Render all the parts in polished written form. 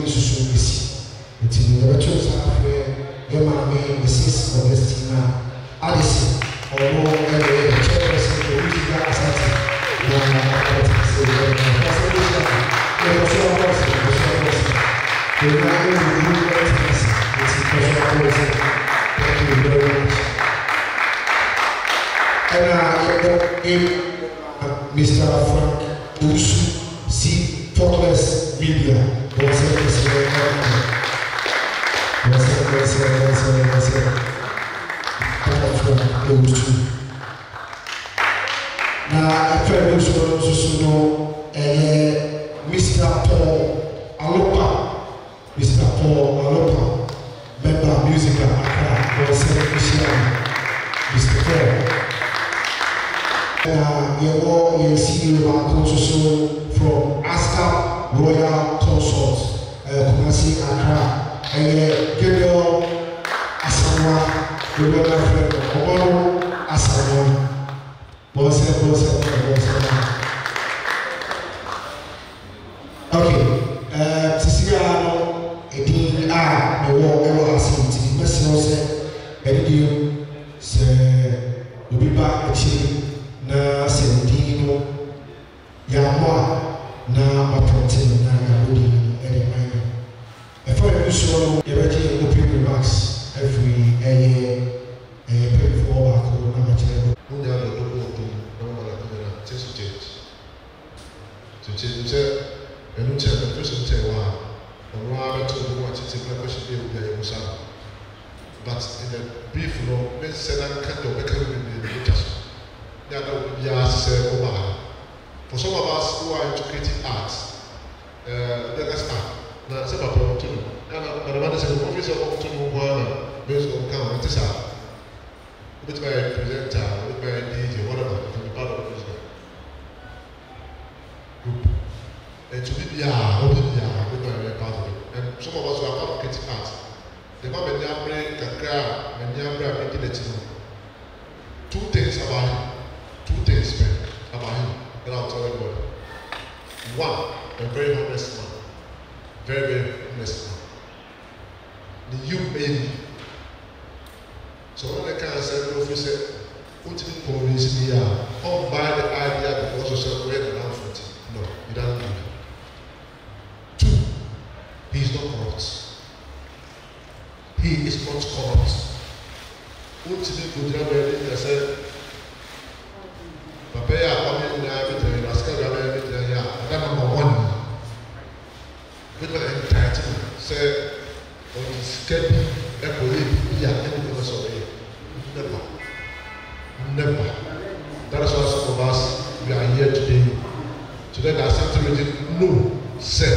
in Susu. It's in the church after your mammy, Mrs. Augustina Addison, or more every chairperson who is that assassin. Thank you very much. And Mr. Frank Usu C. Fortress Media. Now, a friend also Mr. Paul Alopa. Mr. Paul Alopa, member of musical Accra, Mr. Paul. You see also from Asta Royal Consort, Kumasi Accra, and Gabriel Asamoah, the member friend of Oboro Asamoah. Okay, Cecilia, Edin, the war ever has Messi, Edidio, say, will be back actually. Na sentino yamwa na maprotein na yabudi edemanya efo ebuso yebeje open remarks every pay for back na machine unya do to na mala kamera test to enu che the person say wa onwa beto do what it na question dey obi ayemusa but in the brief no me say na kan do be kan be just for some of us who are into creative arts, let us start. Now, some of them too. And the man said, "Office of October, based on count, what is that? With my presenter, with my DJ, whatever, can be part of the business group. And to be with my part of it. And some of us who are part of creative arts, the man and Yambre, Kakra, and Yambre, and Latino. Two things about him. Two things about him that I'll tell everybody. One, a very honest man. Very, very honest man. The you baby. So when I can say, officer, put in police here, don't buy the idea because you said, wait around 40. No, you don't do that. Two, he is not corrupt. He is not corrupt. Put in the good I said, Papa, I'm in the Rascal, I don't know one. With my entitlement, say, on the step, a police, anything else of it. Never. That is why some of us, we are here today. Today, there are something we didn't know. Say,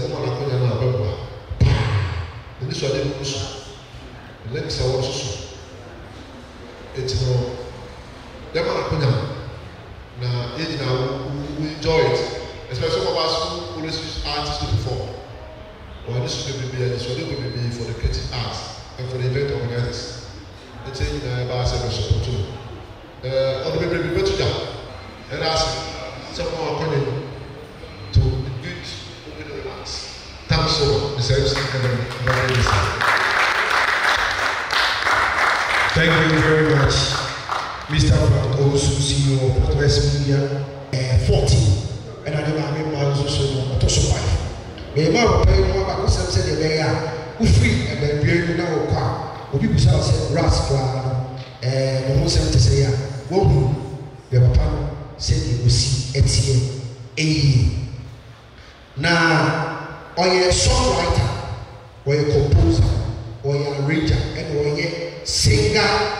woman, I'm going to remember. And this one didn't know. The next I also it's no. Them are now, we enjoy it. Especially some of us who always use artists to perform. Or this is going to be for the creative arts and for the event organizers. Let's say about support too. On the baby better down. And ask someone coming to the good open remarks. Thanks so much. The service academy. Thank you very much. Mr. Frank Osu, CEO of Fortress Media, 14, and I never also 5. May my pay more about some said the mayor who free and then bring no car. Who people say rascal and most to say, well, the papa said you will see Etienne. Now, or a songwriter, or a composer, or a arranger, and or a singer.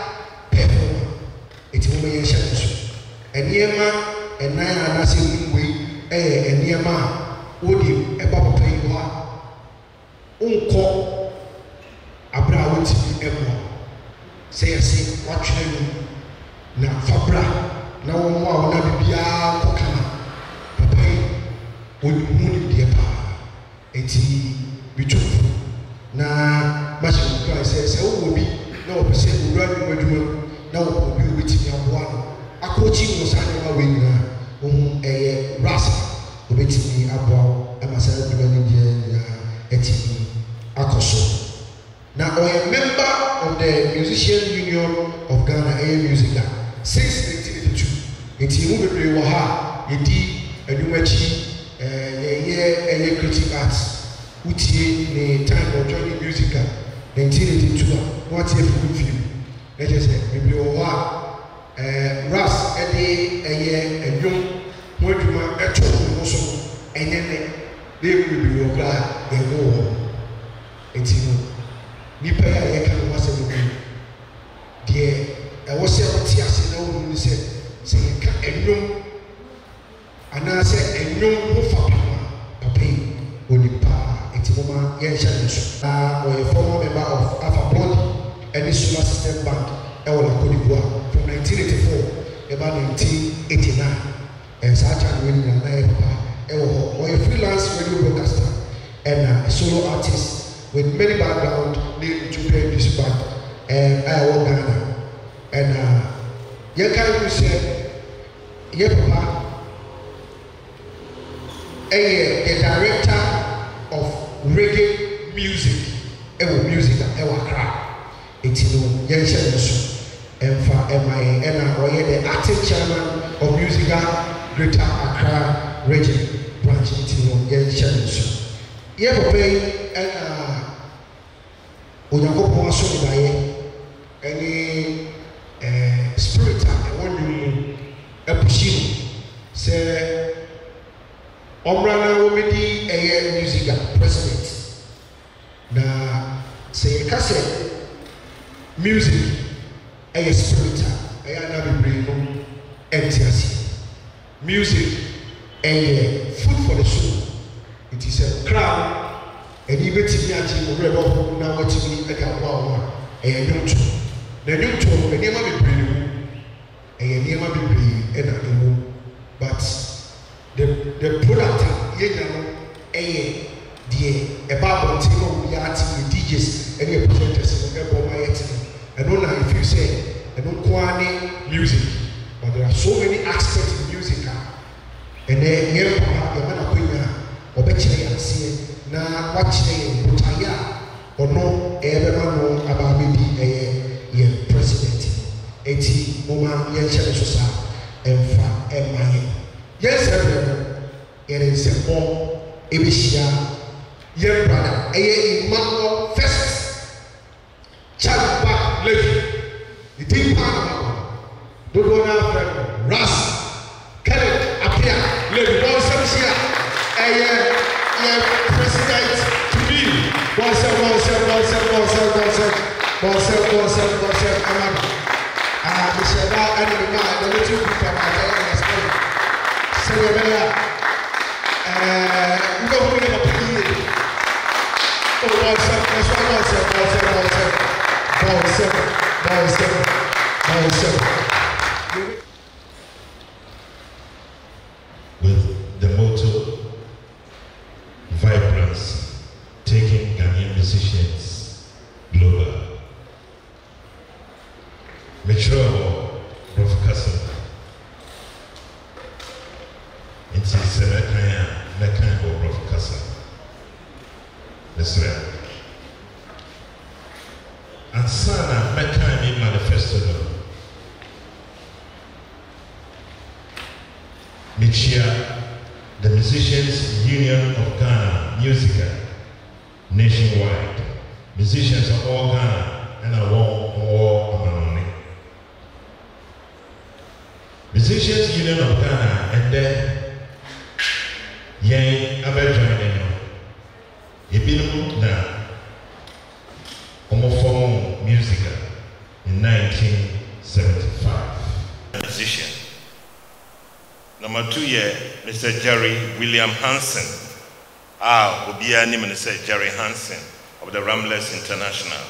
It's a woman shadows. And Yema and Naya Nasi Wing, and Yema, Woody, a papa pay one. Uncle Abra to be Emma. Say, I say, watch him now, Fabra. Now, one will be a Pocana. Papa would moon dear pa. It's be truthful. Now, Master Guy says, oh, will be no percent running. Now we will be with one. A coaching was annual winner, a rascal, who beat me about asa de bani dia eti akoso na a member of the Musician Union of Ghana Musica since 1982 eti mu bebre wo ha yedi adwumachi ye creative arts utie ne time of joining musica 1982 what if we film let us say bebre wo ha ras ede adwum mo adwuma eto wo so enene de bebre wo kra ye wo eti no nipa ya ye kan wase no de ɛwɔ sɛ ɔte ase na wɔn mu sɛ yɛka enwom anaasɛ enwom ho fa papa yi onipa eti moma yɛnhyɛ ne so na ɔyɛ former member of Appiah Levi ɛne Solar System Band ɛwɔ Côte d'Ivoire from 1984 ɛba 1989 saa kyɛ no nyinaa na yɛ papa ɛwɔ hɔ ɔyɛ freelance radio broadcaster and a solo artist with many background named Jubilee this band ɛwɔ Ghana. And you can say, yeah, Papa, the director of reggae music, music, it's no Yensen, and for MIA, and the acting chairman of Musica Greater Accra Region branch, it's no Yensen. Yeah, Papa, and Uyango Ponso, any spirit I want you a pushing say Omrana Womedi a music president. Na say Cassette music a spirit I am bring empty music a food for the soul. It is a crown and even to me actually rebel now what to me a young two. The new tool, the name of the brain, and the name of the brain, and but the product, a Bible team, the artists, the DJs, and the presenters, and all if you say, I don't quality music, but there are so many aspects in music, and then here, the man or betcha, see, now watch the Butaya, or no, everyone know about me. President, eti moma yenhyɛ so sa emfa emaye yes everyone it is a bomb ebishia ye brother Emmanuel first Appiah Levi the deep part dodo na friend Ras Kenneth Appiah Levi don semsia president to be Bonsoir, Aman. Michel, and the man, the little people are there. Señoría, no voy a pedir. With the motto, vibrance, taking Ghanaian musicians global. Mature Prof. Kassim. It's a Mekan or Prof. Kassim. That's right. And Sana Mekan in manifesto. Michia, the Musicians Union of Ghana, Musica, nationwide. Musicians of all Ghana and all Amanoni. Musicians Union of Ghana and then Yang Aberjoineno. Ibinu na Homoform Musica in 1975. Musician. Number 2 year, Mr. Jerry William Hansen. Obia name Mr. Jerry Hansen of the Ramblers International.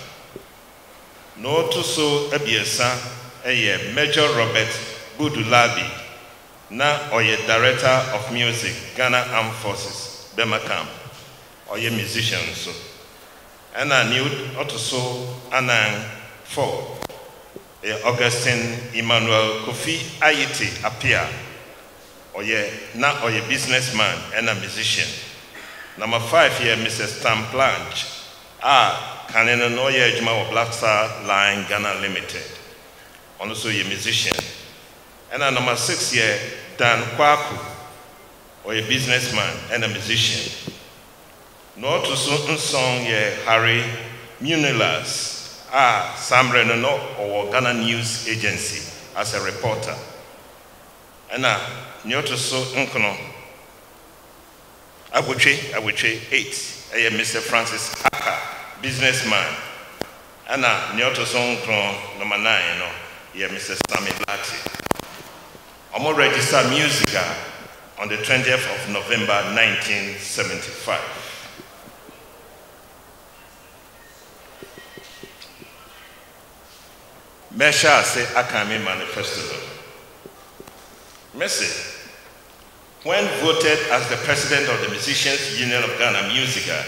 No to so Abiesa, Major Robert Budulabi, na oye Director of Music, Ghana Armed Forces, Bemakam, oye musician so. And I knew also Anang 4, Augustine Emmanuel Kofi Ayiti Appiah, oye businessman and a musician. Number 5 here, Mr. Stan Blanche. Kaneno no ye juma of Black Star Line Ghana Limited. Also a musician. And number 6 here, Dan Kwaku, or a businessman and a musician. No to song ye Harry Munilas. Sambre no or Ghana News Agency as a reporter. And Nyoto so unkono. I would say 8. I am Mr. Francis Aka, businessman. And Nyoto so unkono number 9 no. Yeah, Mr. Sammy Blati. I'm going to register Musica on the 20th of November 1975. Mesha say Akami Manifesto. Messi, when voted as the president of the Musicians Union of Ghana Musica,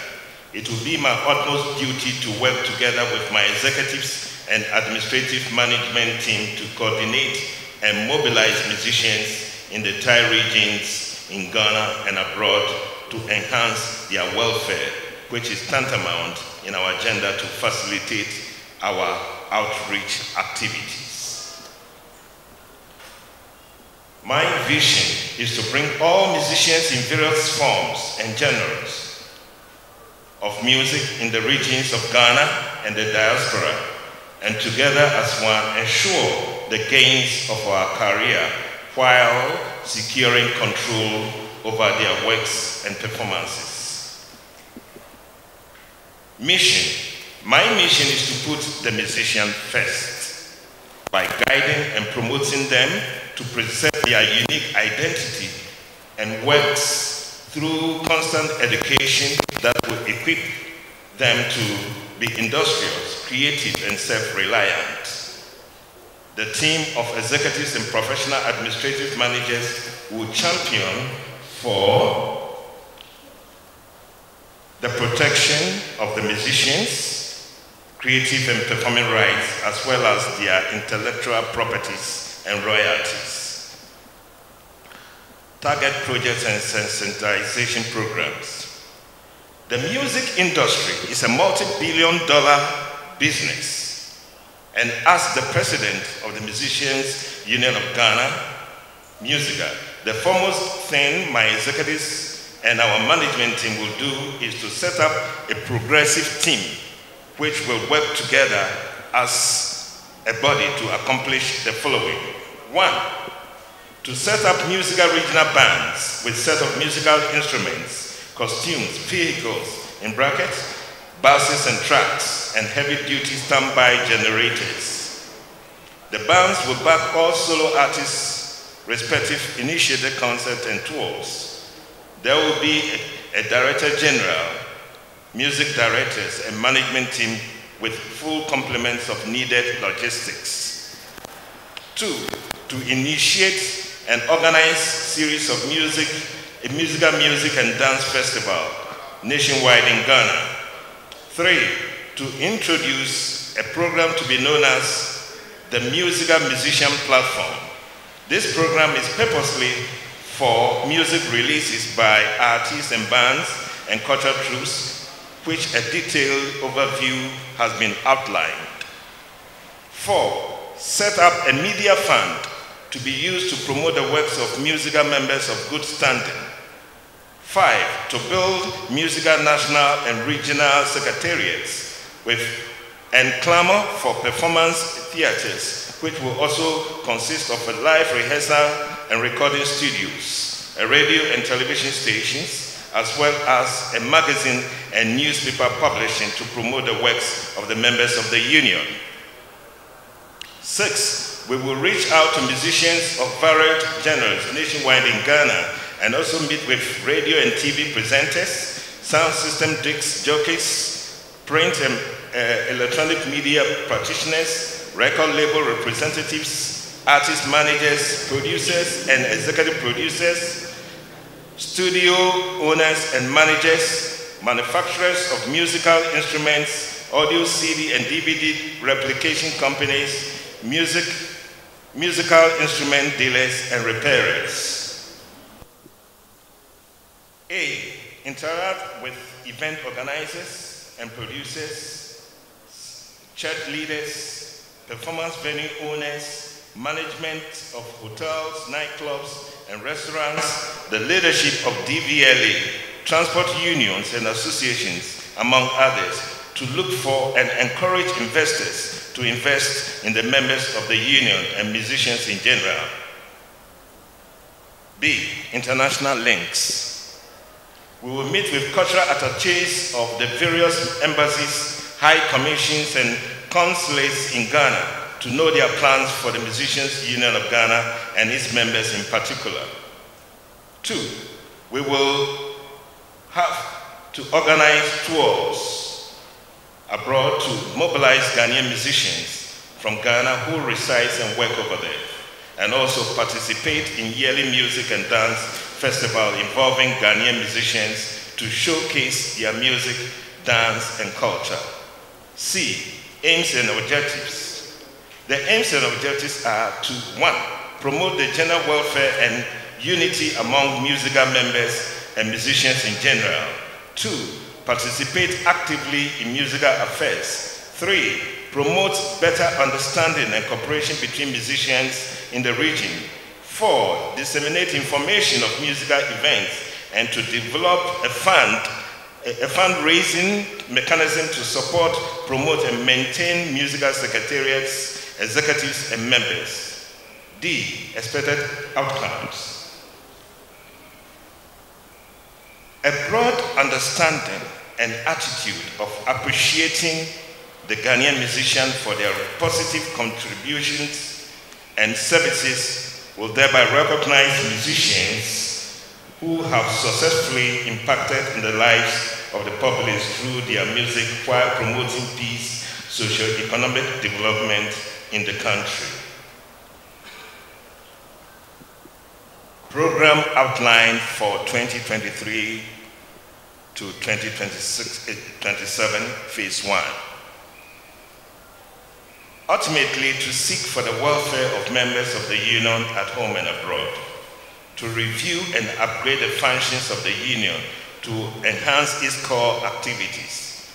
it will be my utmost duty to work together with my executives and administrative management team to coordinate and mobilize musicians in the entire regions in Ghana and abroad to enhance their welfare, which is tantamount in our agenda to facilitate our outreach activities. My vision is to bring all musicians in various forms and genres of music in the regions of Ghana and the diaspora, and together as one ensure the gains of our career while securing control over their works and performances. Mission. My mission is to put the musician first by guiding and promoting them to preserve their unique identity and works through constant education that will equip them to be industrious, creative, and self-reliant. The team of executives and professional administrative managers will champion for the protection of the musicians, creative and performing rights, as well as their intellectual properties and royalties. Target projects and sensitization programs. The music industry is a multi-billion-dollar business, and as the president of the Musicians Union of Ghana, Musica, the foremost thing my executives and our management team will do is to set up a progressive team which will work together as a body to accomplish the following. 1, to set up musical regional bands with set of musical instruments, costumes, vehicles, in brackets, buses and trucks, and heavy-duty standby generators. The bands will back all solo artists' respective initiated concerts and tours. There will be a director general, music directors, and management team with full complements of needed logistics. 2, to initiate and organize series of musical music and dance festival nationwide in Ghana. 3, to introduce a program to be known as the Musical Musician Platform. This program is purposely for music releases by artists and bands and cultural troupes, which a detailed overview has been outlined. 4, set up a media fund to be used to promote the works of musical members of good standing. 5, to build musical national and regional secretariats and clamor for performance theaters, which will also consist of a live rehearsal and recording studios, a radio and television stations, as well as a magazine and newspaper publishing to promote the works of the members of the union. 6, we will reach out to musicians of varied genres nationwide in Ghana and also meet with radio and TV presenters, sound system disc jockeys, print and electronic media practitioners, record label representatives, artist managers, producers and executive producers, studio owners and managers, manufacturers of musical instruments, audio CD and DVD replication companies, musical instrument dealers and repairers. A, interact with event organizers and producers, church leaders, performance venue owners, management of hotels, nightclubs, and restaurants, the leadership of DVLA, transport unions and associations, among others, to look for and encourage investors to invest in the members of the union and musicians in general. B, international links. We will meet with cultural attaches of the various embassies, high commissions, and consulates in Ghana to know their plans for the Musicians Union of Ghana and its members in particular. 2, we will have to organize tours abroad to mobilize Ghanaian musicians from Ghana who reside and work over there, and also participate in yearly music and dance festival involving Ghanaian musicians to showcase their music, dance, and culture. C, aims and objectives. The aims and objectives are to 1, promote the general welfare and unity among musical members and musicians in general. 2, participate actively in musical affairs. 3, promote better understanding and cooperation between musicians in the region. 4, disseminate information of musical events and to develop a fundraising mechanism to support, promote, and maintain musical secretariats, executives, and members. D, expected outcomes. A broad understanding and attitude of appreciating the Ghanaian musician for their positive contributions and services will thereby recognize musicians who have successfully impacted in the lives of the populace through their music while promoting peace, socio-economic development in the country. Program outline for 2023 to 2027, phase 1. Ultimately, to seek for the welfare of members of the union at home and abroad, to review and upgrade the functions of the union to enhance its core activities,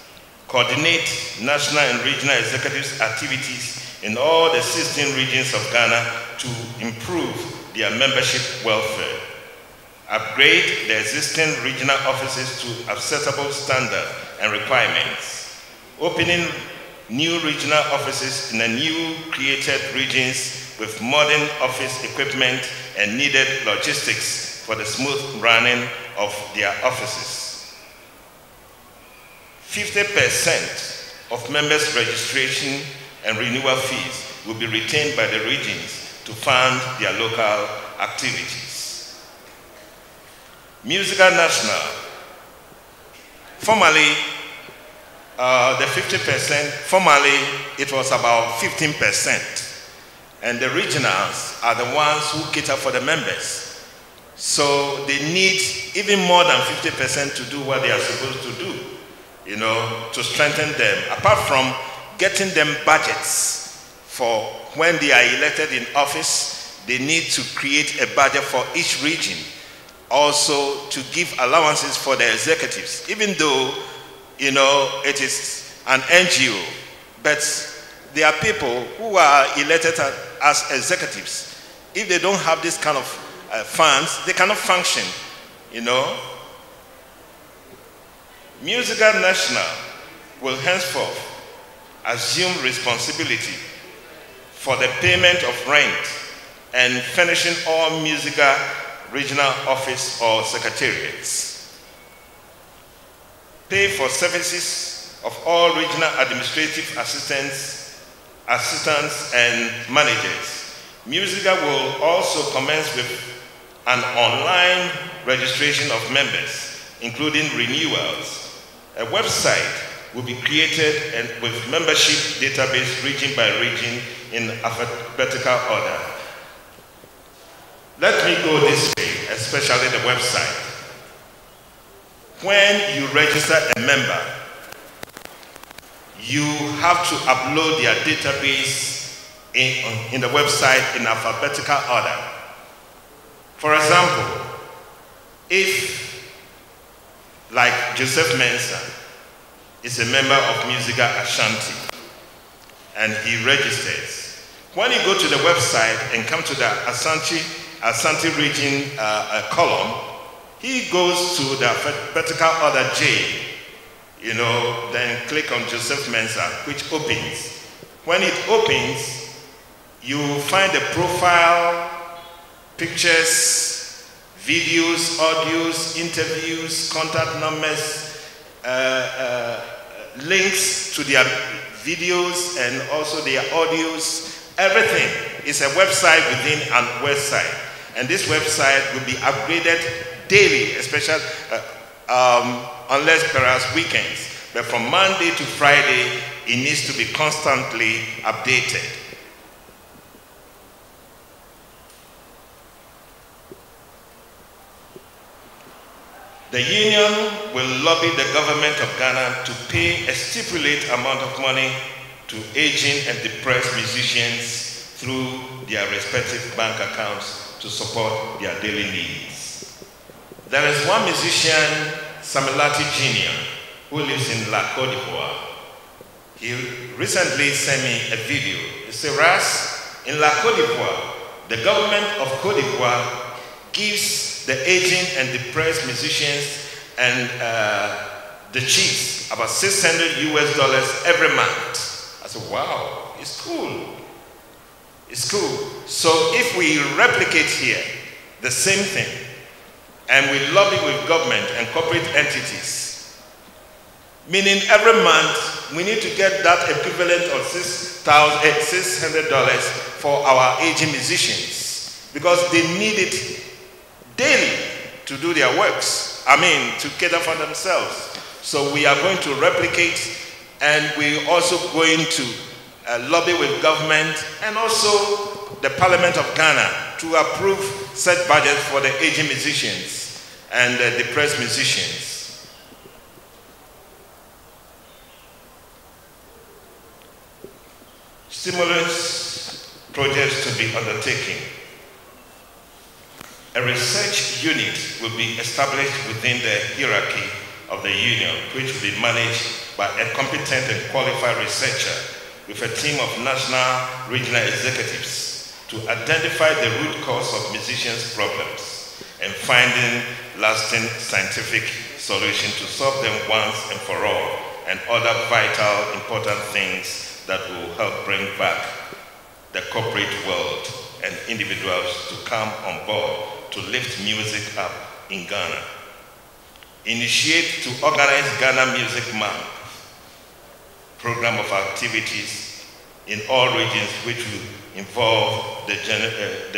coordinate national and regional executives' activities in all the 16 regions of Ghana to improve their membership welfare, upgrade the existing regional offices to acceptable standards and requirements, opening new regional offices in the new created regions with modern office equipment and needed logistics for the smooth running of their offices. 50% of members' registration and renewal fees will be retained by the regions to fund their local activities. Musical National. Formerly, the 50%, formerly it was about 15%. And the regionals are the ones who cater for the members. So they need even more than 50% to do what they are supposed to do, to strengthen them. Apart from getting them budgets for when they are elected in office, they need to create a budget for each region. Also to give allowances for the executives, even though, it is an NGO, but there are people who are elected as executives. If they don't have this kind of funds, they cannot function, Musical National will henceforth assume responsibility for the payment of rent and furnishing all musical regional office or secretariats. Pay for services of all regional administrative assistants and managers. Musica will also commence with an online registration of members, including renewals. A website will be created and with membership database region by region in alphabetical order. Let me go this way, especially the website. When you register a member, you have to upload their database in the website in alphabetical order. For example, if like Joseph Mensah, is a member of Musical Ashanti, and he registers. When you go to the website and come to the Ashanti region column, he goes to the vertical order J, then click on Joseph Mensah, which opens. When it opens, you find the profile, pictures, videos, audios, interviews, contact numbers, links to their videos and also their audios. Everything is a website within a website. And this website will be upgraded daily, especially unless perhaps weekends. But from Monday to Friday, it needs to be constantly updated. The union will lobby the government of Ghana to pay a stipulated amount of money to aging and depressed musicians through their respective bank accounts to support their daily needs. There is one musician, Samilati Jr., who lives in La Côte d'Ivoire. He recently sent me a video. He said, Ras, in La Côte d'Ivoire, the government of Côte d'Ivoire gives the aging and depressed musicians and the chiefs about $600 every month. I said, wow, it's cool. It's cool. So if we replicate here the same thing, and we lobby with government and corporate entities, meaning every month we need to get that equivalent of $600 for our aging musicians, because they need it daily to do their works. To cater for themselves. So we are going to replicate, and we're also going to lobby with government and also the Parliament of Ghana to approve set budget for the aging musicians and the depressed musicians. Stimulus projects to be undertaken. A research unit will be established within the hierarchy of the union, which will be managed by a competent and qualified researcher with a team of national, regional executives to identify the root cause of musicians' problems and finding lasting scientific solutions to solve them once and for all, and other vital, important things that will help bring back the corporate world and individuals to come on board to lift music up in Ghana. Initiate to organize Ghana Music Month program of activities in all regions, which will involve the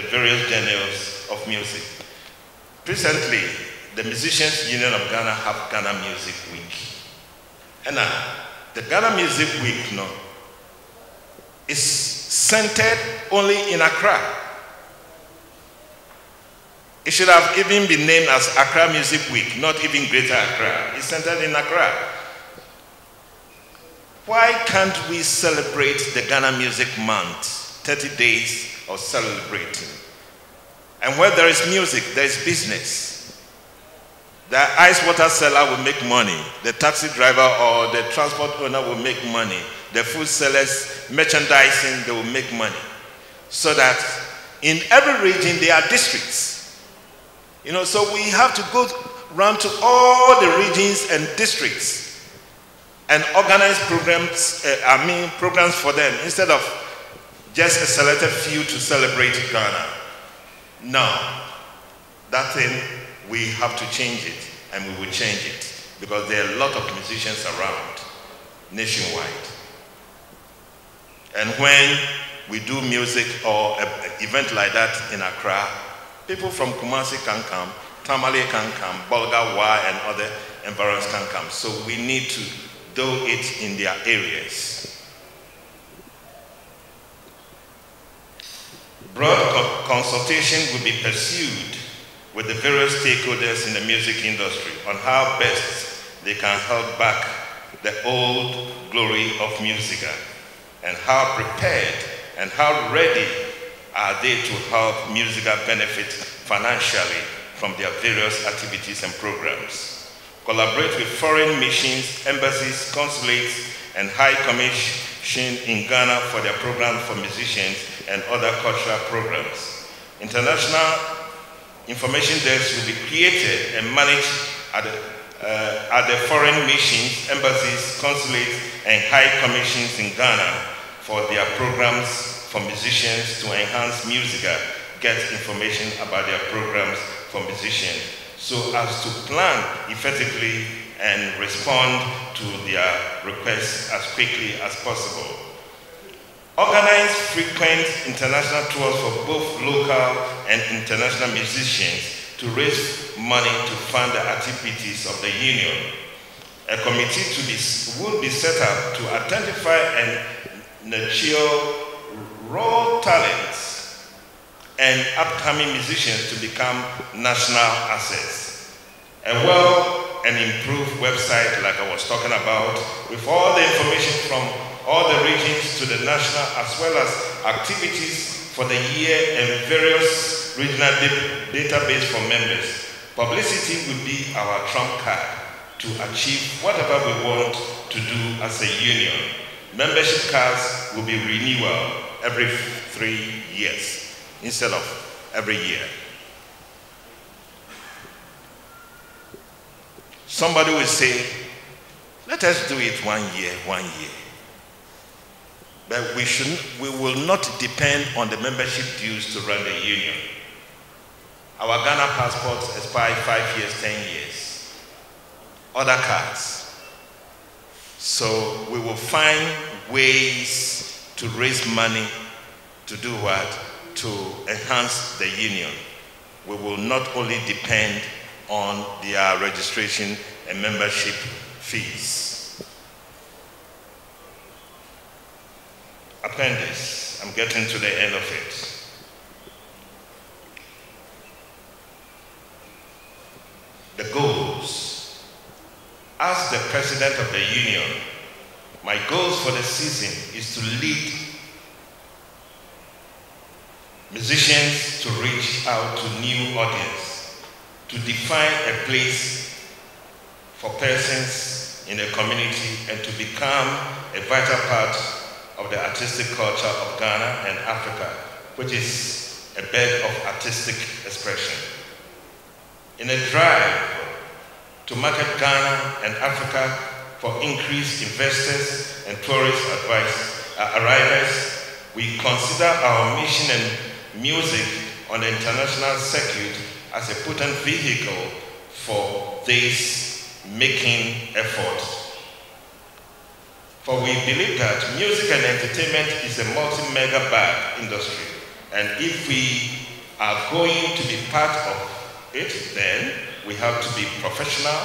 various genres of music. Presently, the Musicians Union of Ghana have Ghana Music Week. And the Ghana Music Week is centered only in Accra. It should have even been named as Accra Music Week, not even Greater Accra. It's centered in Accra. Why can't we celebrate the Ghana Music Month, 30 days of celebrating? And where there is music, there is business. The ice water seller will make money. The taxi driver or the transport owner will make money. The food sellers, merchandising, they will make money. So that in every region there are districts. So we have to go round to all the regions and districts and organize programs, programs for them, instead of just a selected few to celebrate Ghana. No, that thing, we have to change it, and we will change it, because there are a lot of musicians around, nationwide. And when we do music or an event like that in Accra, people from Kumasi can come, Tamale can come, Bolgawa and other environs can come. So we need to do it in their areas. Broad consultation will be pursued with the various stakeholders in the music industry on how best they can help back the old glory of music, and how prepared and how ready are they to help music benefit financially from their various activities and programs. collaborate with foreign missions, embassies, consulates, and high commission in Ghana for their programs for musicians and other cultural programs. International information desks will be created and managed at the foreign missions, embassies, consulates, and high commissions in Ghana for their programs for musicians to enhance music, get information about their programs for musicians, so as to plan effectively and respond to their requests as quickly as possible. Organize frequent international tours for both local and international musicians to raise money to fund the activities of the union. A committee would be set up to identify and nurture raw talents and upcoming musicians to become national assets. A well and improved website, like I was talking about, with all the information from all the regions to the national, as well as activities for the year and various regional database for members. Publicity would be our trump card to achieve whatever we want to do as a union. Membership cards will be renewal every 3 years instead of every year. Somebody will say, let us do it 1 year, 1 year. But we will not depend on the membership dues to run the union. Our Ghana passports expire 5 years, 10 years. Other cards. So we will find ways to raise money to do what? To enhance the union. We will not only depend on their registration and membership fees. Appendix, I'm getting to the end of it. The goals. As the president of the union, my goals for the season is to lead musicians to reach out to new audience, to define a place for persons in the community and to become a vital part of the artistic culture of Ghana and Africa, which is a bed of artistic expression. In a drive to market Ghana and Africa for increased investors and tourist arrivals, we consider our mission and music on the international circuit as a potent vehicle for this making effort. For we believe that music and entertainment is a multi-mega bag industry, and if we are going to be part of it, then we have to be professional.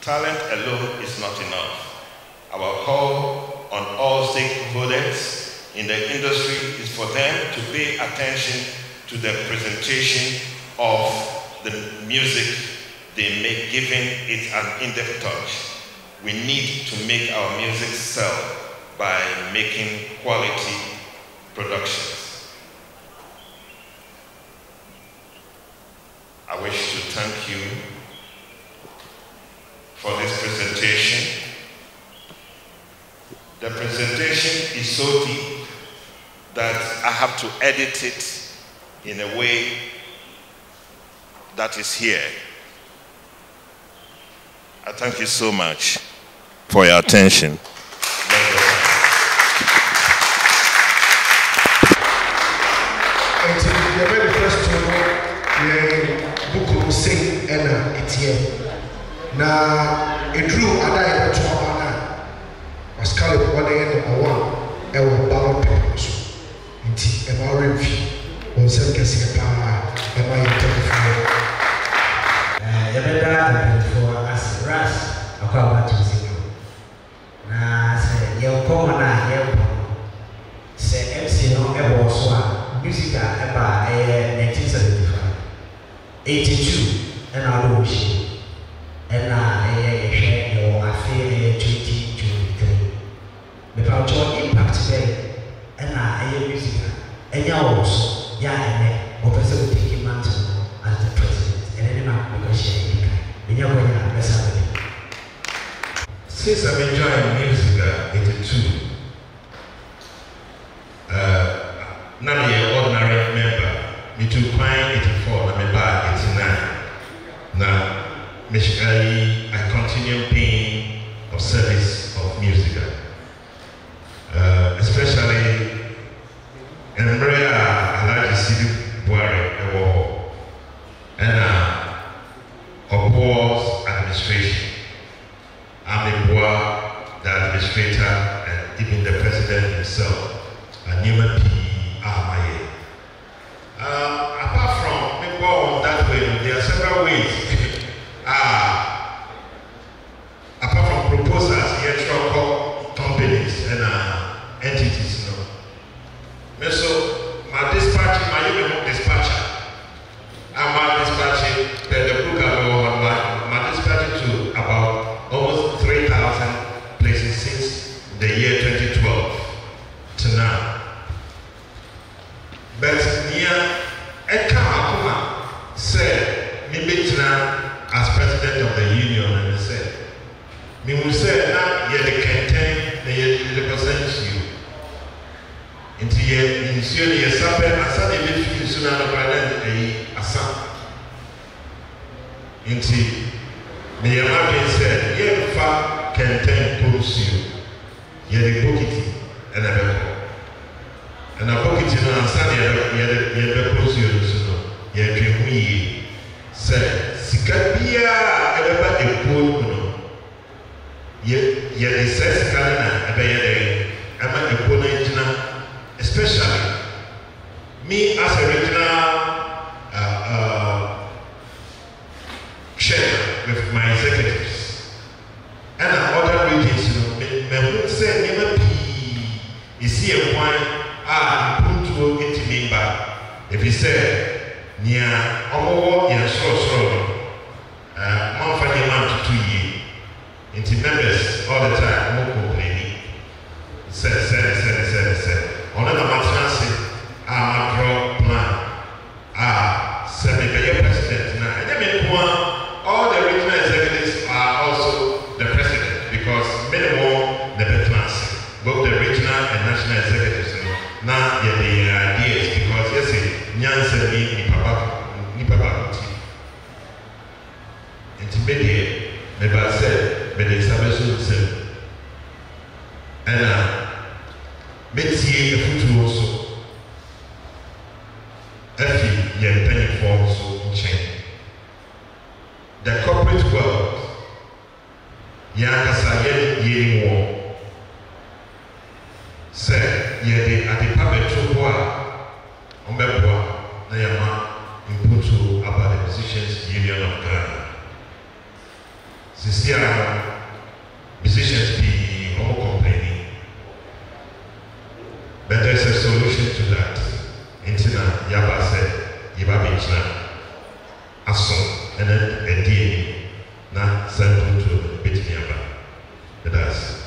Talent alone is not enough. Our call on all stakeholders in the industry is for them to pay attention to the presentation of the music they make, giving it an in-depth touch. We need to make our music sell by making quality productions. I wish to thank you for this presentation. The presentation is so deep that I have to edit it in a way that is here. I thank you so much for your attention. The very first book sing and it's here. Now, it drew a diet to Abana. Was called 1 a.m. I will bow papers. It's a barren fee. On some case, a my interview. For us, Russ, a call to sing. Now, say, your common say, MC no ever was music about 1975, 82, and I wish, and I share your affair 2023. The power impact today, and I music, and your also, yeah, or person taking mantle as the president, and any man negotiating. In your way, I'm since I've been enjoying music, 82. Now I'm an ordinary member. Me too, Quine 84, and I'm back 89. Now, I continue being of service of music. Especially in Maria, I like to see the Buhari and Obo's administration. I'm a Boa, the administrator, and even the president himself, Newman P. Ahmaye. Apart from me on that way, there are several ways. Apart from proposals, electoral companies and entities, you know. So my dispatch, my human dispatcher, I'm dispatching the book my dispatching to about almost 3,000 places since the year 2012 to now. But near Ekama said, me as president of the union, and he said, me will say now you're the content, they represent you. Into ye, in Sierra, ye supper, and suddenly you soon have a brother, a son. Into me, a said, ye fa content pulls you, ye the bookity, and a better. And a pocket in our Sunday, you have proposed you to know. You have been we said, Sikabia, everybody poor. Yet, the says Kalina, a day, I'm a opponent, especially me as a regional chair with my executives. And other regions, you know, may say, never be, is here a point. Put into me back. If he said, near Omo, near Shro, Monfani man to 2 years, into members all the time, no complaining. Said. On another matter, I'm a plan. Said the president. Now, and then all the regional executives are also the president because many more the plans, both the regional and national executives. Now, yeah, the ideas because yes, Nyansa ni papa intermediate, maybe I said, but they said, and Betsy the foot also. Effie, yeah, penny for so in chain. The corporate world, Yankasa yen war. Say, ye at the public trouble, Ombeboa, Nayama, input about the Musicians Union of Ghana. Sincere musicians be all complaining. But there's a solution to that. Intina Yaba said, Yiba Bichna, Ason, and then a DNA, not sent to Bitmiaba. But that's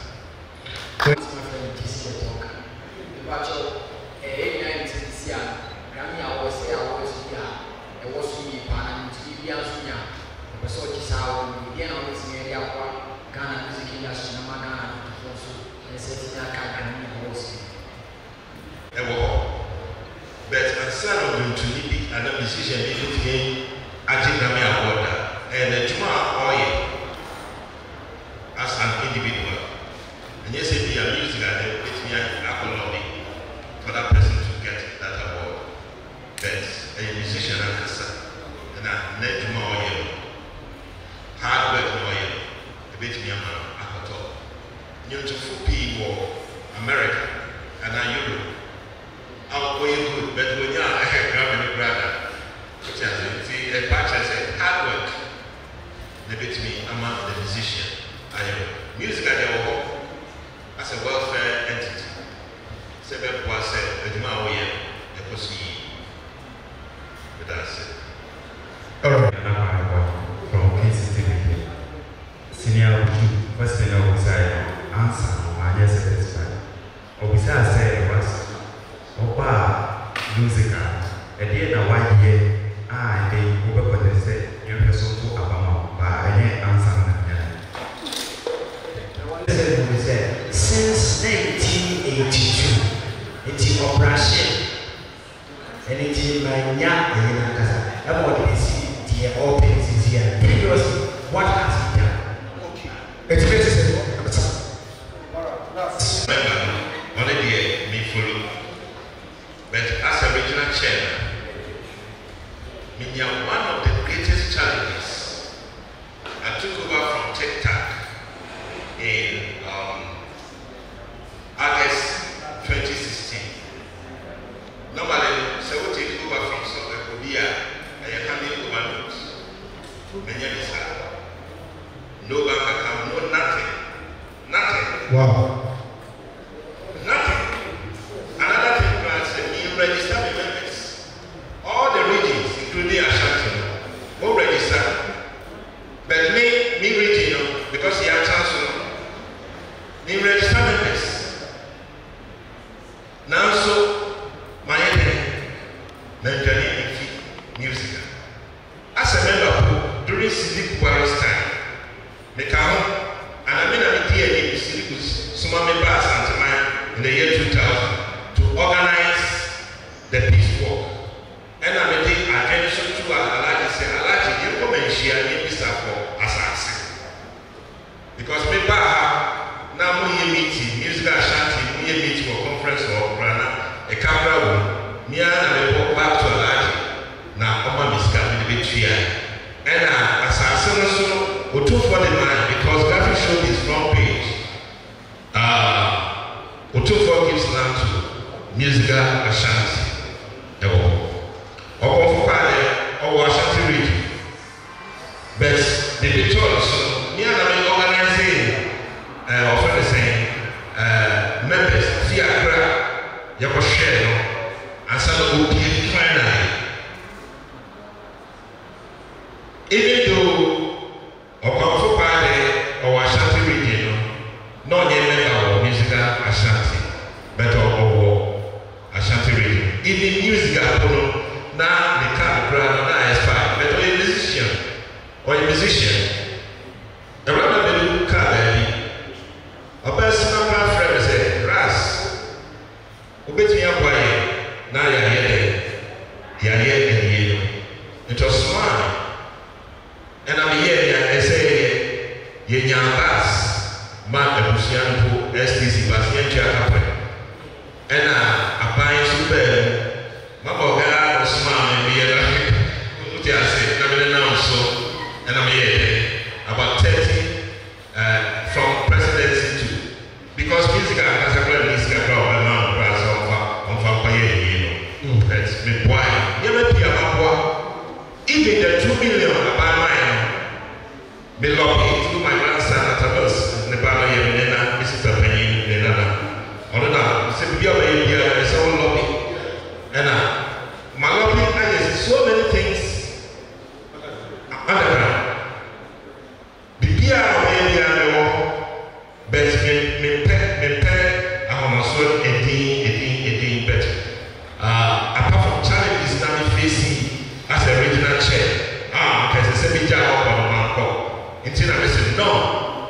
and the musician didn't gain Ajigami award and the Juma Oye as an individual. And yes, if you are music and it's me Apple lobby for that person to get that award. But a musician and a Juma Oye, hard work Oye, a bit me a top. You to full people, America and Europe. How going good, but when you are a grabbing brother, which has a patch as a hard work, the bit me among the musician. I am music at your home as a welfare entity. Seven was said, the Juma way, the pussy. But that's it. Alright, from KCTV. Senior first thing I would say, answer, I just satisfied. Obisa said, was. Opa music a day na 1 year they over the say you person to abama ba any answer na operation anything my nya and kasa about this the open is here previously what has been done okay it's better only the me follow but as a regional chairman one of the greatest challenges I took over from TikTok in August 2016. Normally, so we take over from South Korea and you handle overloads. No bank account, no nothing. Nothing. Wow. Nothing. Another thing was you register the members. All the regions, including Ashanti, all register. But me region, because he had chance me register members. Now so my mentally music. As a member during civic warriors time, me come and I mean I'm here in civic some members and in the year 2000 to organize the peace walk. And I'm a day attention to Alaji say Alaji you come and share me peace for assassin. Because me now we meeting music Ashanti, we meeting for conference or Brana, a camera room, me and I walk back to Alaji. Now Oma Miska will be here. And assassin also we took for the man because graphic showed his front page. We took for gives land to music Ashanti. Or Ashanti region. But the picture so me and I organizing often the same members Fiacra Yako share and some of the finally. Even though or Ashanti region, not yet member of musical Ashanti, but of Ashanti region. Even musical now the car brand now expire, but a musician, a rather car baby. A personal friend said, Ras, who bet me up by now you're here. It was smart. And I'm here, I say, Yenyan Bass, Mark the Busian, STC, Basian happen. And I buy super. Mama was smart and be like, I said, I'm now so, and I'm here about 30 from presidency to. Because music has a very music about now, on Fire, that's me why. Never be about even the 2 million about mine. Me lobby through my grandson at a bus, Nepal, Yemena, Mr. Penny, Nenana. Although, simply over here, it's all lobby. And my lobby, I see so many things underground. The Pia, but me pet, I am also a dean better. Apart from challenges that we facing as a regional chair, because it's a big job on Manco. Until I said, no,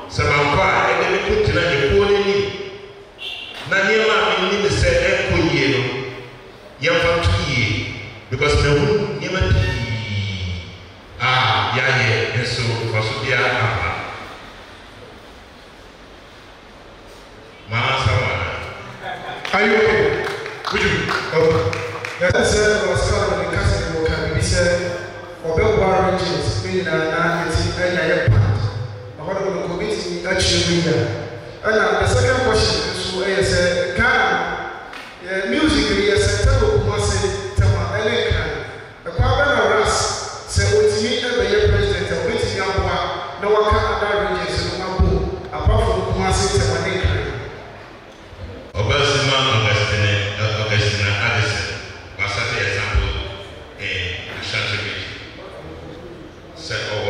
some Manco, and then we put to the Pony. Nanyama, we need to say, Echo Yellow, young from 2 years, because the wound never be. And so for Subia, are you okay? Would you? Okay. That's a was kind of the casting can be said or Belvoir regions, meaning a part. I want to committee actually here. And the second question is can musically a September Kumasi Tama Eleka, a Kwabana Ras, say with me ever your president and with Yampa, no one can other regions in Mambo, apart from Kumasi Tama. Augustina Addison was such an example in Ashanti region. Set of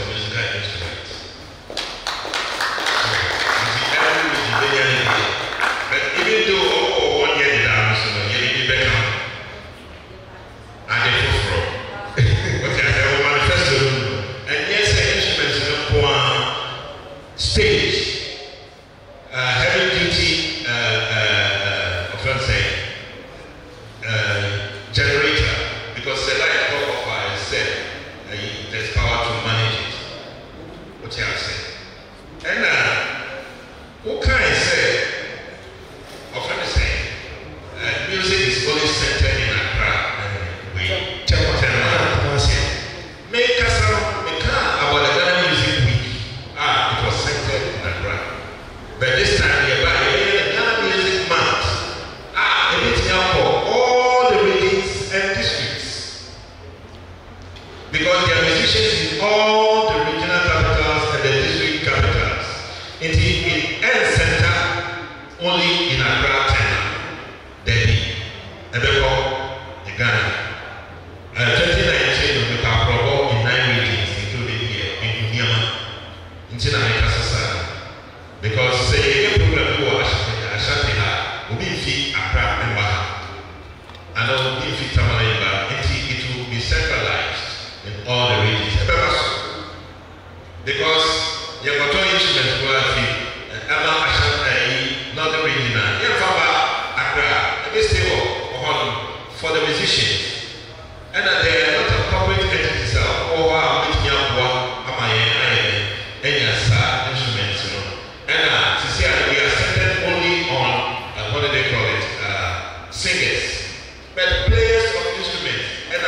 musical instruments. But even though 1 year did you better. And they from. But I have a manifesto. And yes, the instruments stage, heavy duty, what you say. And what can I say? Of let me say, music is only centered in Accra. Make us about the Ghana Music Week. It was centered in Accra. But this time, the Ghana Music Month. Everything up for all the regions and districts. Because there are musicians in all the regional capitals and the district capitals. It ends center only in Accra, China, Delhi, and therefore the Ghana. 2019 we have in 9 regions, including here in Uniama, in Chinamika Society. Because say a program who are Ashanti will be fit Accra and Baha, and will be fit Tamariba. It will be centralized in all the regions. Because you have got two instruments who are fit, Emma Ashanti, not the regional. You have Accra, and this table for the musicians. And there are a lot of corporate entities over meeting up instruments, you know. And we are centered only on what do they call it? Singers. But players of instruments and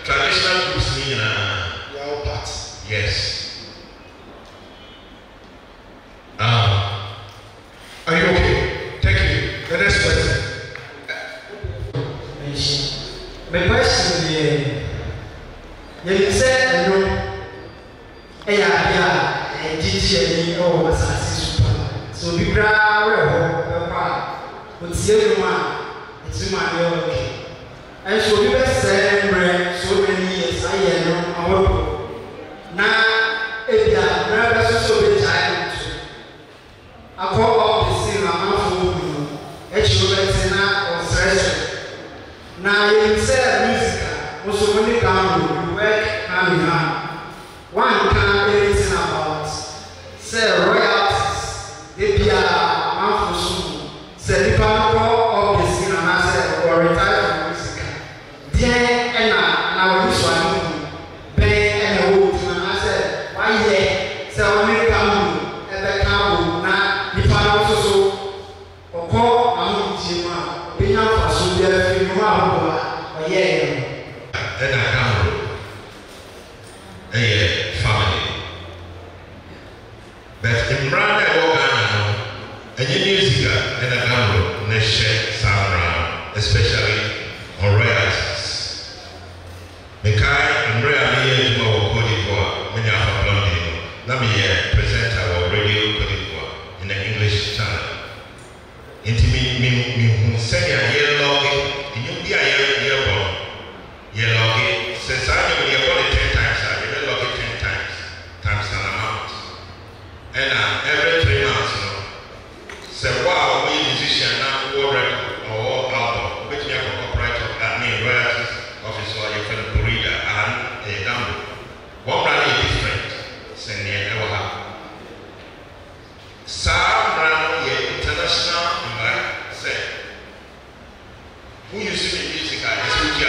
traditional groups in all parts. Yes. Are you okay? Thank you. The next question. My question is, you said, so be proud, but see everyone, it's my okay. And so we were saying, so many years, I know, now, if you are never so big, I call up the scene, I'm not now you say music, also when you come, you work hand in hand. One can't anything about say royalties, they be a man for soon. Say the power of the scene and I say or retire from music. Then and now this one Ben and the wood and I said, why yeah? So when you come and the camel now the power also or call I'm being out for so there. And I come a family. But in Branda Ghana, and in music and a gamble, nation sound around, especially on royalties. Mekai and Rea me to our Cote d'Ivoire, many of our London. Let me present our radio Cote d'Ivoire in the English channel. Intimate me who send a yellow in India year. Yellow since I knew you got it 10 times, I didn't log it 10 times an amount. And every 3 months, you know, say, wow, we musician now, war record or war album, which me have a copyright of royalties officer, your friend Burida, and a gamble. One brand is different, say, never happen. Some brand, international, say, who you see in music, is who you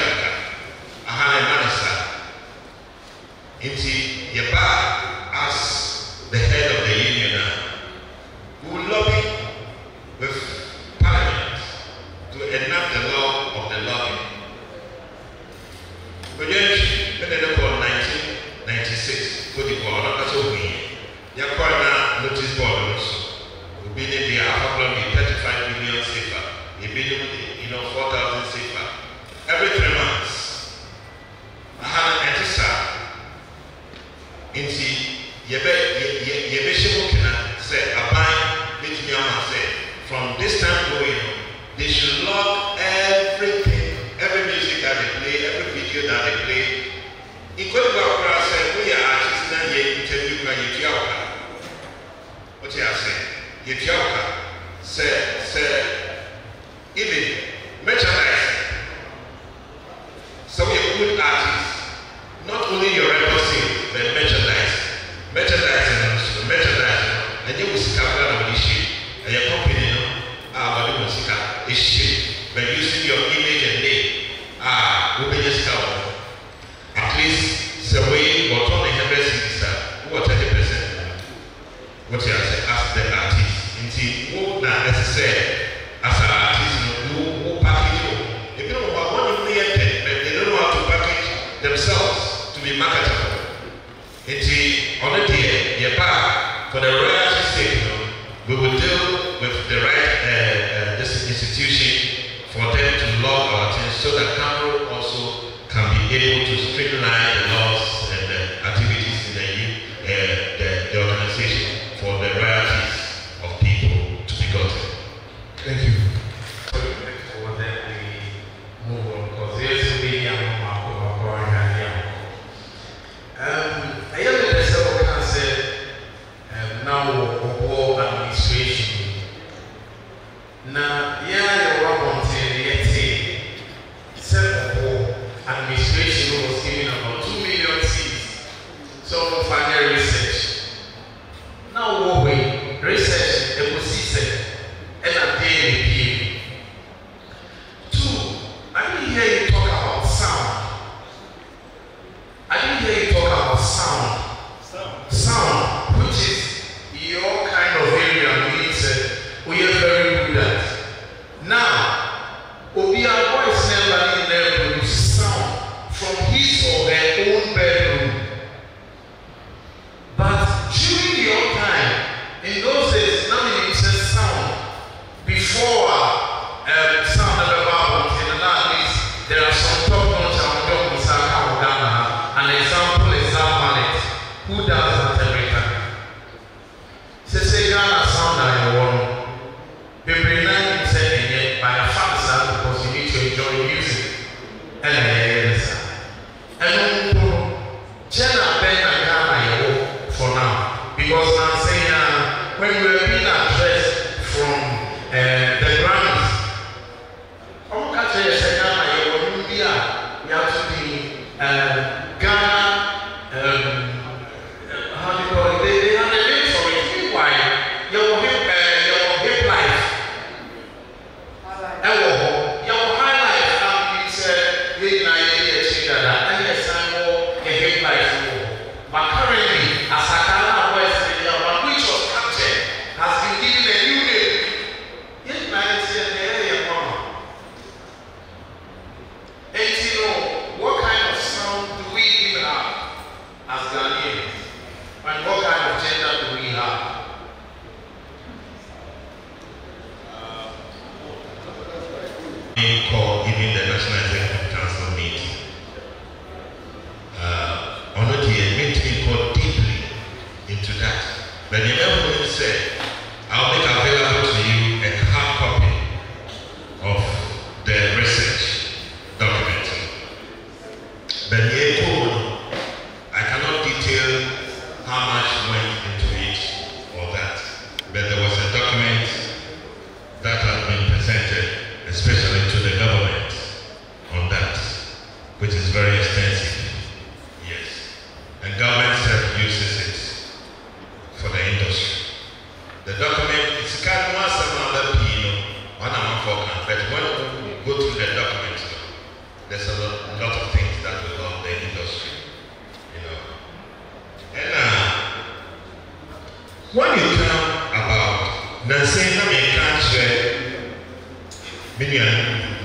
Inti Yaba as the head of the union now, who will lobby with Parliament to enact the law of the lobby. But then, when they call 1996, Cote d'Ivoire, not that's all we. Yakwana notice board also. We've been in the Appiah Levi 35 million safer. We've been in 4,000 safer. Every 3 months. Inti yebe shimukina say Appiah Levi say from this time going they should log everything, every music that they play, every video that they play. Equally well say we are artists now ye interview by Yetiauka. What you are saying? Yetiauka say even merchandise. So we are good artists. Not only your record sales, but merchandise, and you will see a issue, and your company, issue, but using your image and name, will be just at least, so we were only 100 cities, who are 30%. what you say as the artist. Indeed, now as I said, as an artist, you package. If you don't want one million, but they don't know how to package themselves to be marketable. Indeed, on the day, your part for the royalty sake, we will deal with the right this institution for them to log our things so that Cameroon also can be able to streamline the laws and the activities in the organization for the royalties of people to be gotten. Thank you. For that we move on because there's a young I am the President of Council now for administration. Now, yeah, you are administration was giving about 2 million seats. So final research. Now we research a position and a daily. 2. I didn't hear you talk about sound. Sound, which is your kind of area, we are very good at. Now, Obia voice never produce sound from his or her own bedroom. But during your time, in those days, nobody says sound. Before sound of the Bible, at least there are some top-notch an example is Mallet, who does that every time. Say Ghana sound I want. Baby, now you said by a father because you need to enjoy music. And Jenna Ben and Ghana for now. Because I'm saying when we are being addressed from the Grammys, I'm going to say Ghana, we have to be Ghana, how do you call it? They have a name for it. Why? Your hip life. Your high life is and yes, I'm more a hip life. But currently, as a Ghana voice, which was captured, has been given a new name. Hip life is the area of and what kind of sound do we even have as Ghanaians? And what kind of gender do we have? Called even the National Executive Council meeting. Honestly, meant to be called deeply into that. But the government said, I'll make available to you a hard copy of the research document. But I cannot detail how much went into it or that. But there was a document that has been presented, especially to the government, on that, which is very extensive. Yes. And government self uses it for the industry. The document is kind of some other but when we go through the document, there's a lot of things that will help the industry, And when you come about the many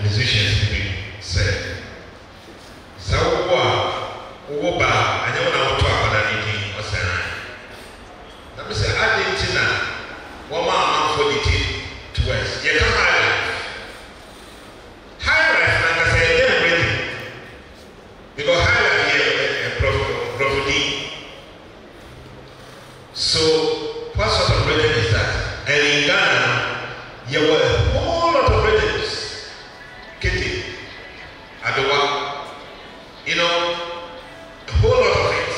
musicians say, so what I don't know what to about anything or say. Let me say, I didn't know what my for the to us. You come high life, like I said, they're ready. Because high life here, prophecy. So, what sort of rhythm is that? And in Ghana, there were a whole lot of rhythms. Kitty, Adowa, a whole lot of things.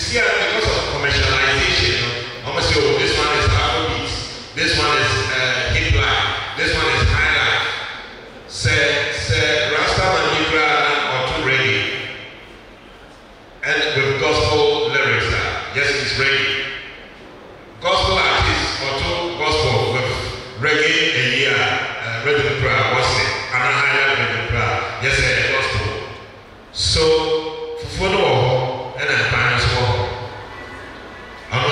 Because of commercialization, almost this one is Afrobeat, this one is hip life, this one is high life. Say Rasta Manibra or two reggae, and with gospel lyrics. Yes, it's reggae. Gospel artists or two gospel with reggae and rhythm prayer. What's it? And a higher rhythm prayer. Yes, gospel. So, for the and I find us war. I'm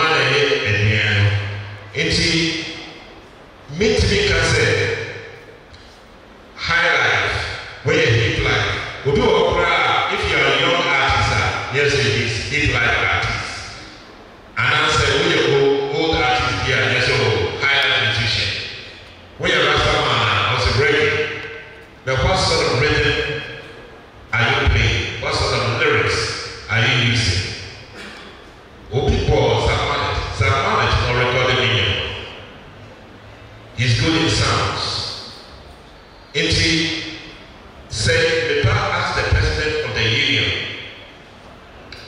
beautiful in sounds. It said, the power as the president of the union.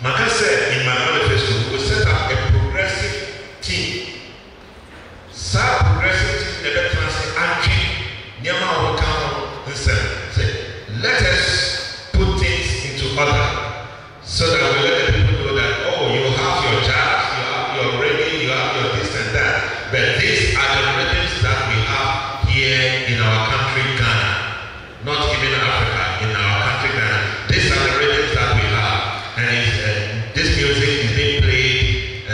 Maka said in my manifesto, we will set up a progressive team. Some progressive team, the veterans say, Nyama will come and say, let us put things into order so that we let the people know that, oh, you have your jazz, you have your reggae, you have your this and that. But these are the rhythms that we have here in our country, Ghana. Not even Africa, in our country, Ghana. These are the rhythms that we have. And this music is being played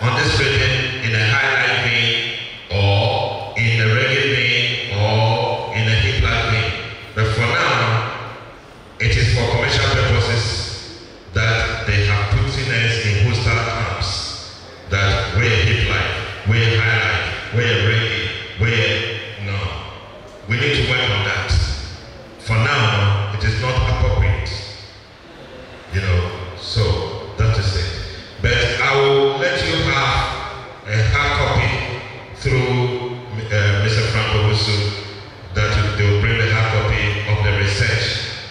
on this rhythm in a highlight vein, or in a reggae vein, or in a hip hop vein. But for now, it is for commercial purposes that they have put us in hostile camps. That we're hip life, we're highlight, we're reggae, we're no. We need to work on that. For now, it is not appropriate. You know, so that is it. But I will let you have a hard copy through Mr. Franco Wusu, that they will bring the hard copy of the research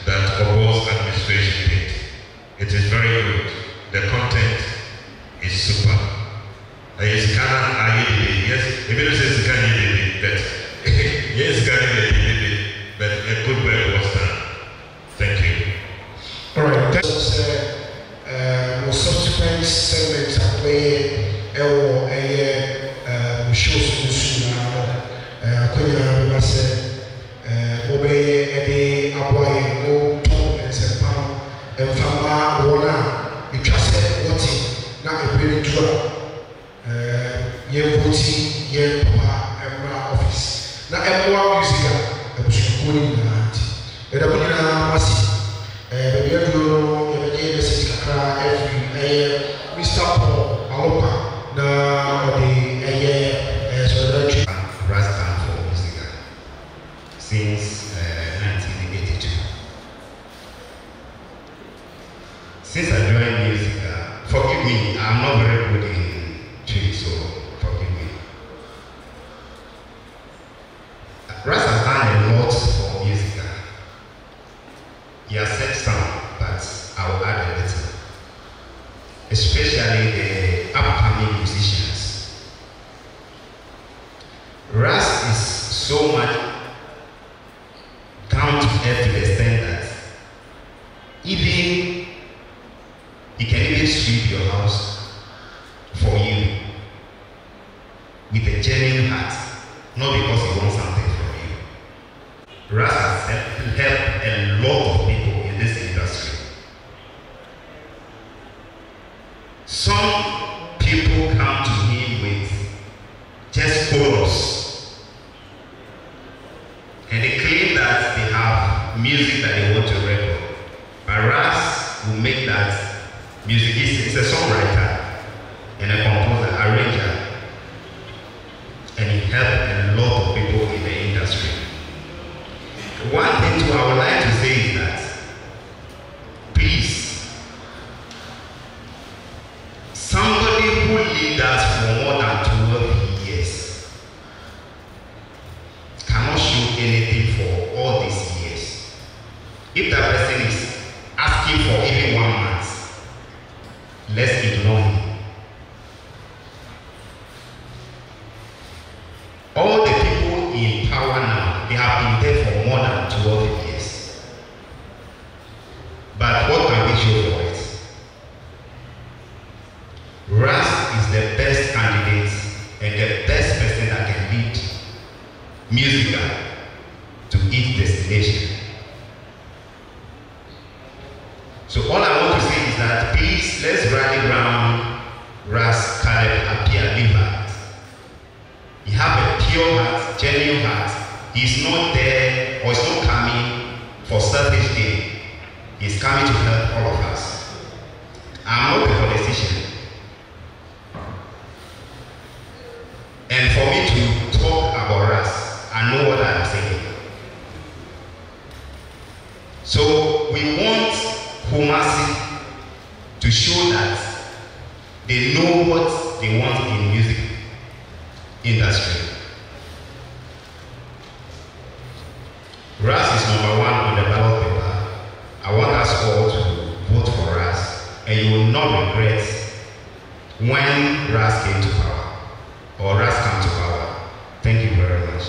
that Obo's administration did. It is very good. The content is super. Yes, yes, even if it's Ghana, but yes, Ghana, but a good work was done. Thank you. All right. That was subsequent segments I play shows in Suna. I said, Obey Eddie Appiah Levi and Sepam and Fama Wona. You just said what now a very true. Yen voting, yen papa, Emma office. Now, Emma music, I was going in the hand. And I'm going to mass. Baby, you know, every Mr. Paul Alopa. Now, the Rasta for music since 1982. Since I joined music, forgive me, I'm not very good in trade, so forgive me. Rasta has done a lot for music. He has said some, but I will add a little. Especially the upcoming musicians. Ras is so much down to earth to the extent that even he can even sweep your house for you with a genuine heart, not because he wants something from you. Ras has helped a lot of people in this industry. Some people come to him with just chorus, and they claim that they have music that they want to record. But Ras will make that music. He's a songwriter and a composer, arranger, and he helped a lot of people in the industry. One thing too I would like to say is that, please, somebody who lived us for more than 12 years cannot show anything for all these years. If that person is asking for even 1 month, let's ignore him. All the people in power now, they have been there for more than 12 years. But what can we show for it? Ras is the best candidate and the best person that can lead music to its destination. So all I want to say is that please let's rally around Ras Appiah Levi. He has a pure heart, genuine heart. He's not there or he's not coming for selfish gain. He's coming to help all of us. I'm not a politician. And for me to talk about us, I know what I'm saying. So we want Kumasi to show that they know what they want in music industry. RAS is number 1 on the ballot paper. I want us all to vote for RAS, and you will not regret when RAS came to power, or RAS come to power. Thank you very much.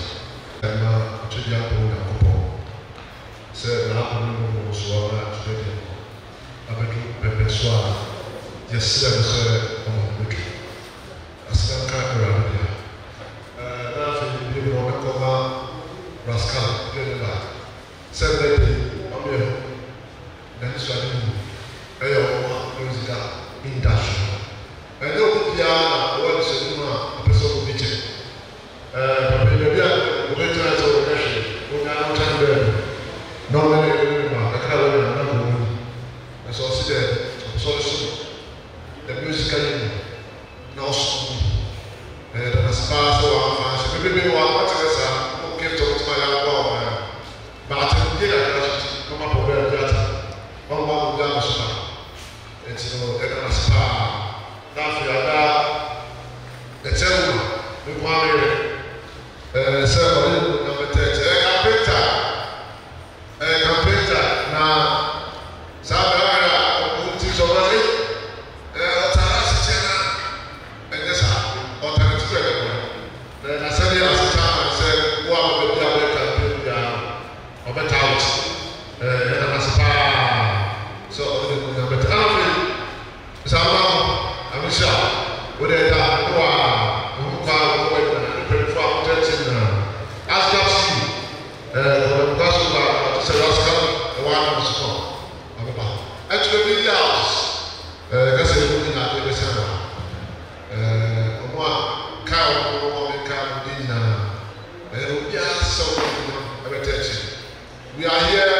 We are here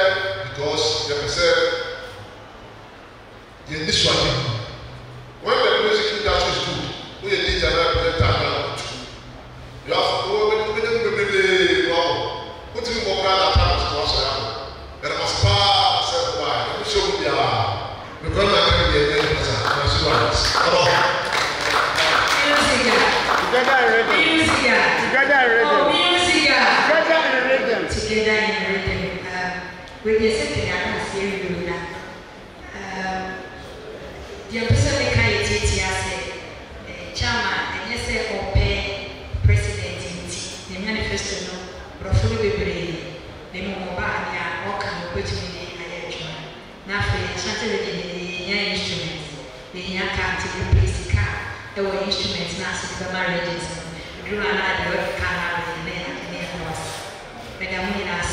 because the person in this one. When the music industry is good, we need to represent you have to go with the wow. Put him more than times to us. There was far said why. Let me show you the because I can't be a person. I'm sure. Come on. Together in rhythm. Together in rhythm. Together in rhythm. Together in rhythm. With the second, I can see you now. The person they can't eat Chama, and yes, obey president in the manifesto. Profile Bibre, the Mobania, or can put me in a lecture. Now, for the chanted in the instruments, the young can't replace the car. There were instruments now, so the marriages. You and I, the work can have the name and the house. But I'm in us.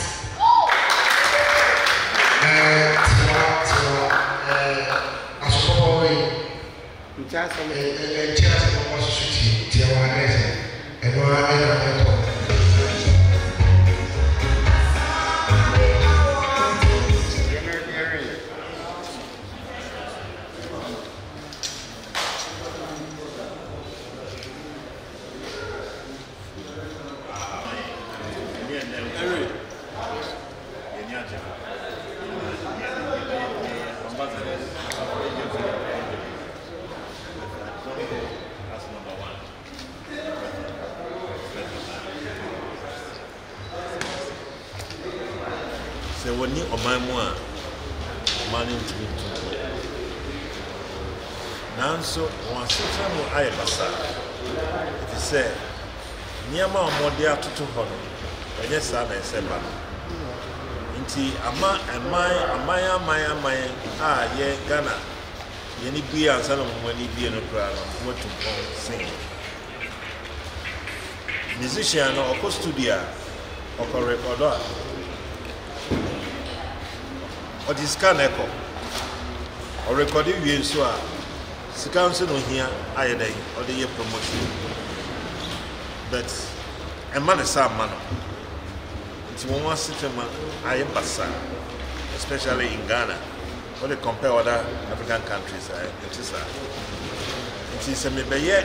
When you are my one, money to me. Now, so one system I basa. It is said, near my modia to 200, and yes, I say, Inti ama my ye Ghana. Yenny be and son of money be in a crowd, what to sing. Musician or studio or recorder. Or this can echo or recording you so Sikanso no here ayede or the year promotion. But a man is some man. It's one system I basa, especially in Ghana. When they compare other African countries, it is a mebeye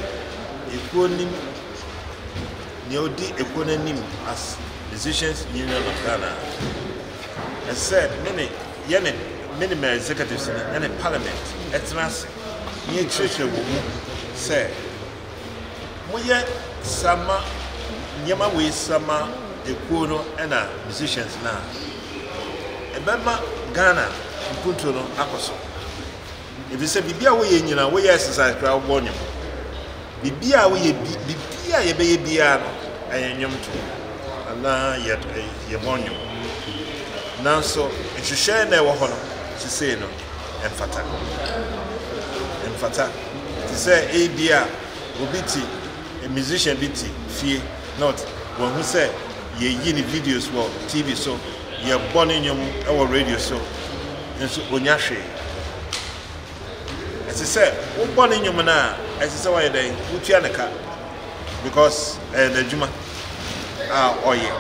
equonim neodi equonim as musicians union of Ghana. I said many executives in the parliament, etnas, near church say, Moya Sama Yama way Sama ekuo no ɛna musicians na ɛbɛma Ghana mpuntu no akɔso ebi sɛ bibia wo yɛ nyina wo yɛ exercise kra wo bɔ nyom bibia wo yɛ bibia yɛ bɛyɛ bia no ɛyɛ nyom to ana yɛ bɔ nyom nanso nhwehwɛ na ɛwɔ hɔ no sisei no ɛmfata ti sɛ ebia obi ti a musician bi ti fie not wɔn ho sɛ yɛyi ne videos wɔ TV so yɛbɔ ne nyom ɛwɔ radio so nso onya hwee ɛsɛ sɛ wobɔ ne nyom no a ɛsɛ sɛ wɔyɛ dɛn wotua ne ka because ɛyɛ n'adwuma a ɔyɛ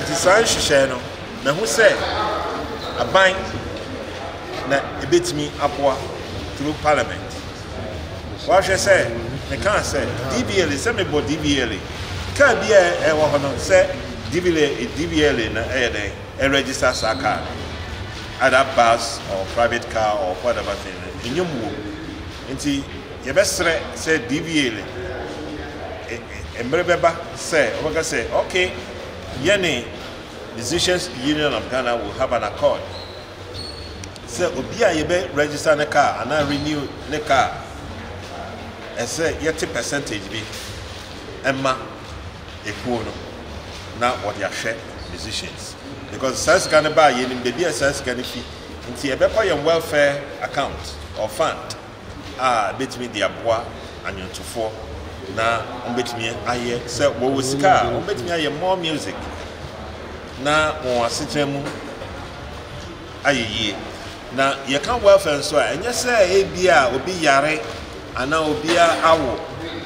nti saa nhyehyɛ no na ho sɛ aban na ebetumi aboa through parliament wɔahwɛ sɛ ne kaa sɛ DBL sɛ mebɔ DBL kaa bi a ɛwɔ hɔ no sɛ DBL na ɛyɛ dɛn ɛregister saa kaa either bus or private car or whatever thing enyom wo nti yɛbɛsrɛ sɛ DBL mmerɛ bɛba sɛ ɔbɛka sɛ okay yɛne Musicians Union of Ghana will have an accord sɛ obi a yɛbɛ register ne car anaa renew ne car ɛsɛ yɛte percentage bi ɛma ekuo no na wɔde ahwɛ musicians because saa sika ne ba yɛnim baabi a saa sika ne fi nti yɛbɛkɔ yɛn welfare account or fund a betumi de aboa anwontofoɔ na ɔmbɛtumi ayɛ sɛ wɔwɔ sika a ɔmbɛtumi ayɛ more music na wɔn asetena mu ayɛ yie na yɛka welfare nso a ɛnyɛ sɛ ebi a obi yare ana obi awo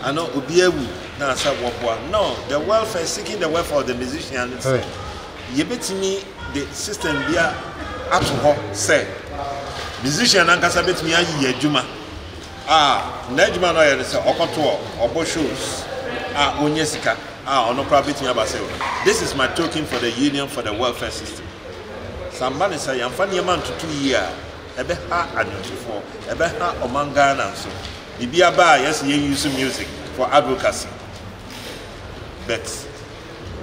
ana obi awu na sɛ wɔboa no the welfare seeking the welfare of the musicians yɛbɛtumi the system bia ato hɔ sɛ musician ankasa bɛtumi ayi adwuma na adwuma no ɔyɛ sɛ ɔkɔto ɔbɔ shows onye sika ɔno kora bɛtumi aba sɛ this is my token for the union for the welfare system samba ne sɛ yɛmfa nneɛma ntoto yie a ɛbɛha adwontofoɔ ɛbɛha ɔman Ghana nso biribi aba a yɛsɛ use music for advocacy but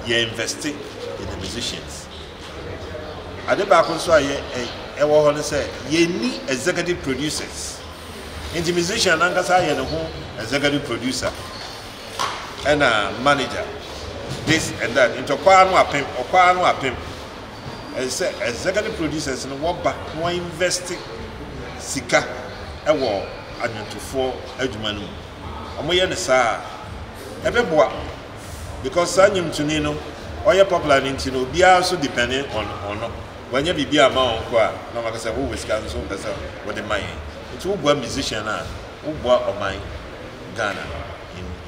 you invest in the musicians ade baako nso a ɛwɔ hɔ no sɛ yɛni executive producers nti musician ankasa yɛ ne ho executive producer ɛna manager this and that nti ɔkwaa no apem ɛsɛ executive producers no wɔba na wɔn invest sika ɛwɔ adwontofoɔ adwuma no mu ɔmo yɛ ne saa ɛbɛboa because saa nyimtoni no ɔyɛ popular ne nti no obiara nso depending on ɔno wɔnyɛ biribi a ma wɔn kɔ a na wɔn akasɛ wɔwɔ sika nso wɔn kasa wɔde ma yɛn nti woboa musician a woboa ɔman Ghana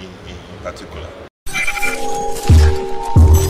in particular.